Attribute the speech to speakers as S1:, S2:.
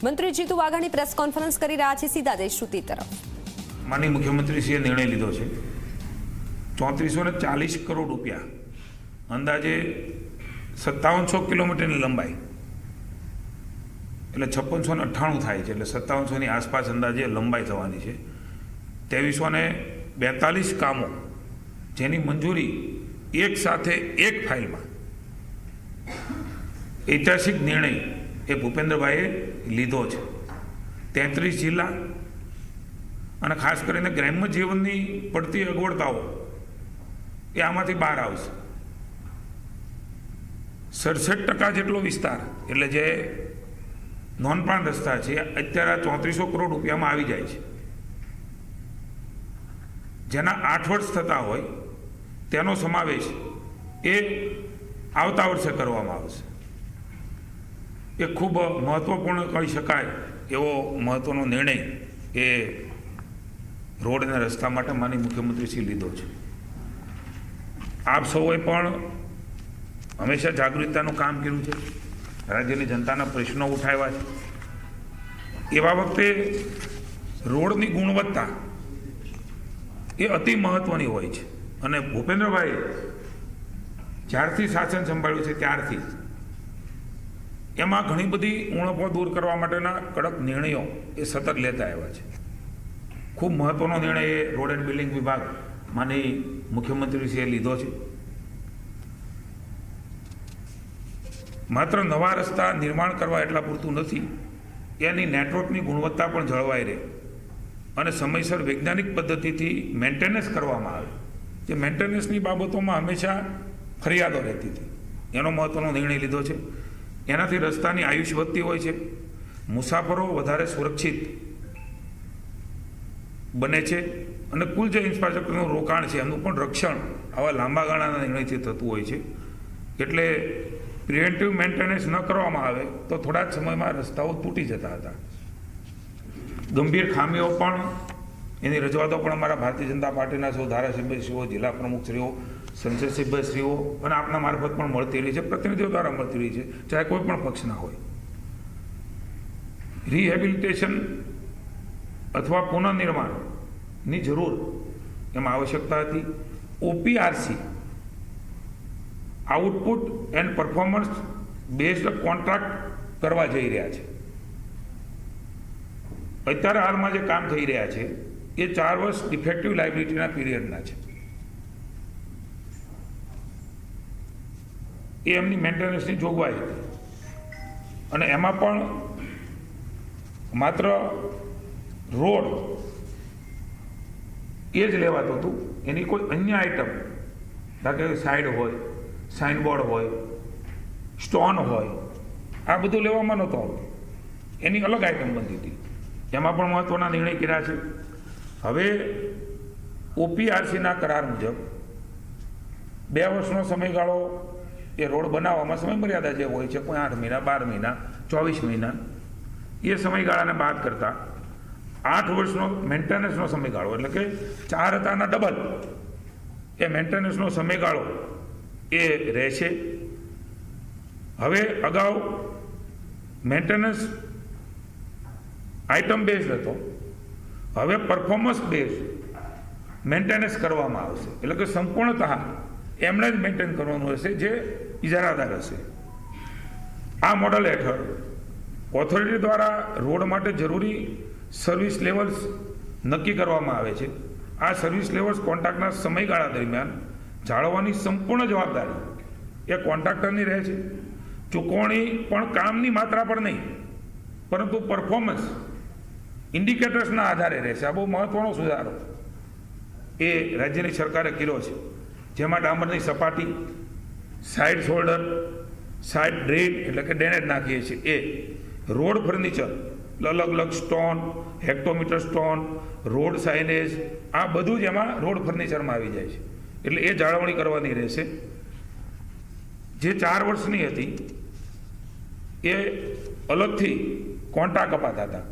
S1: મંત્રી Jitu Vaghani press conference કરી રહ્યા છે। સીધા જઈ શ્રુતિ તરફ।
S2: માનनीय મુખ્યમંત્રીશ્રીએ નિર્ણય લીધો છે 3440 કરોડ રૂપિયા અંદાજે 5700 કિલોમીટરની લંબાઈ એટલે 5698 થાય છે, એટલે 5700ની આસપાસ અંદાજે લંબાઈ થવાની છે। 2342 કામો જેની મંજૂરી એક સાથે એક ફાઇલમાં ઐતિહાસિક નિર્ણય એ ભૂપેન્દ્રભાઈએ લીધો છે। 33 જિલ્લા અને ખાસ કરીને ગ્રામ્ય જીવનની પડતી અગવડતાઓ એ આમાંથી બહાર આવશે। 67% જેટલો વિસ્તાર એટલે જે નોનપાન રસ્તા છે અત્યારે 3400 કરોડ રૂપિયામાં આવી જાય છે, જેના 8 વર્ષ થતા હોય તેનો સમાવેશ એ આવતા વર્ષે કરવામાં આવશે। એ ખૂબ મહત્વપૂર્ણ કહી શકાય એવો મહત્વનો નિર્ણય એ રોડ અને રસ્તા માટે માનનીય મુખ્યમંત્રીશ્રી લીધો છે। આપ સૌએ પણ હંમેશા જાગૃતતાનું કામ કર્યું છે, રાજ્યની જનતાના પ્રશ્નો ઉઠાવ્યા છે। એવા વખતે રોડની ગુણવત્તા એ અતિ મહત્વની હોય છે અને ભૂપેન્દ્રભાઈ જ્યારથી શાસન સંભાળ્યું છે ત્યારથી એમાં ઘણી બધી ઉણપો દૂર કરવા માટેના કડક નિર્ણયો એ સતત લેતા આવ્યા છે। ખૂબ મહત્વનો નિર્ણય એ રોડ એન્ડ બિલ્ડિંગ વિભાગ માનનીય મુખ્યમંત્રીશ્રીએ લીધો છે। માત્ર નવા રસ્તા નિર્માણ કરવા એટલા પૂરતું નથી, એની નેટવર્કની ગુણવત્તા પણ જળવાઈ રહે અને સમયસર વૈજ્ઞાનિક પદ્ધતિથી મેન્ટેનન્સ કરવામાં આવે। જે મેન્ટેનન્સની બાબતોમાં હંમેશા ફરિયાદો રહેતી હતી, એનો મહત્વનો નિર્ણય લીધો છે। એનાથી રસ્તાની આયુષ્ય વધતી હોય છે, મુસાફરો વધારે સુરક્ષિત બને છે અને કુલ જે ઇન્ફ્રાસ્ટ્રક્ચરનું રોકાણ છે એનું પણ રક્ષણ આવા લાંબા ગાળાના નિર્ણયથી થતું હોય છે। એટલે પ્રિવેન્ટિવ મેન્ટેનન્સ ન કરવામાં આવે તો થોડા જ સમયમાં રસ્તાઓ તૂટી જતા હતા। ગંભીર ખામીઓ પણ એની રજૂઆતો પણ અમારા ભારતીય જનતા પાર્ટીના સૌ ધારાસભ્યશ્રીઓ, જિલ્લા પ્રમુખશ્રીઓ, સંસદ સભ્યશ્રીઓ અને આપના મારફત પણ મળતી રહી છે, પ્રતિનિધિઓ દ્વારા મળતી રહી છે, ચાહે કોઈ પણ પક્ષના હોય। રિહેબિલિટેશન અથવા પુનઃનિર્માણની જરૂર એમાં આવશ્યકતા હતી। OPRC output and performance based contract કરવા જઈ રહ્યા છે। અત્યારે હાલમાં જે કામ થઈ રહ્યા છે એ 4 વર્ષ ડિફેક્ટિવ લાયબિલિટીના પીરિયડના છે। એ એમની મેન્ટેનન્સની જોગવાઈ હતી અને એમાં પણ માત્ર રોડ એ જ લેવાતું હતું, એની કોઈ અન્ય આઇટમ ધારો કે સાઇડ હોય, સાઇનબોર્ડ હોય, સ્ટોન હોય, આ બધું લેવામાં નહોતું આવતું, એની અલગ આઇટમ બનતી હતી। એમાં પણ મહત્વના નિર્ણય કર્યા છે। હવે OPRCના કરાર મુજબ 2 વર્ષનો સમયગાળો એ રોડ બનાવવામાં સમય મર્યાદા જે હોય છે, કોઈ 8 મહિના, 12 મહિના, 24 મહિના, એ સમયગાળાને બાદ કરતા 8 વર્ષનો મેન્ટેનન્સનો સમયગાળો એટલે કે 4 હતાના ડબલ એ મેન્ટેનન્સનો સમયગાળો એ રહેશે। હવે અગાઉ મેન્ટેનન્સ આઇટમ બેઝડ હતો, હવે પરફોર્મન્સ બેઝ મેન્ટેનન્સ કરવામાં આવશે, એટલે કે સંપૂર્ણતઃ એમણે જ મેન્ટેન કરવાનું હશે જે ઇજારાદાર હશે। આ મોડલ હેઠળ ઓથોરિટી દ્વારા રોડ માટે જરૂરી સર્વિસ લેવલ્સ નક્કી કરવામાં આવે છે। આ સર્વિસ લેવલ્સ કોન્ટ્રાક્ટના સમયગાળા દરમિયાન જાળવવાની સંપૂર્ણ જવાબદારી એ કોન્ટ્રાક્ટરની રહે છે। ચૂકવણી પણ કામની માત્રા પર નહીં પરંતુ પરફોર્મન્સ ઇન્ડિકેટર્સના આધારે રહેશે। આ બહુ મહત્વનો સુધારો એ રાજ્યની સરકારે કર્યો છે, જેમાં ડામરની સપાટી, સાઇડ શોલ્ડર, સાઇડ ડ્રેન એટલે કે ડ્રેનેજ નાખીએ છીએ એ, રોડ ફર્નિચર અલગ અલગ સ્ટોન, હેક્ટોમીટર સ્ટોન, રોડ સાઇનેજ, આ બધું જ એમાં રોડ ફર્નિચરમાં આવી જાય છે, એટલે એ જાળવણી કરવાની રહેશે। જે 4 વર્ષની હતી એ અલગથી કોન્ટ્રાક્ટ અપાતા હતા।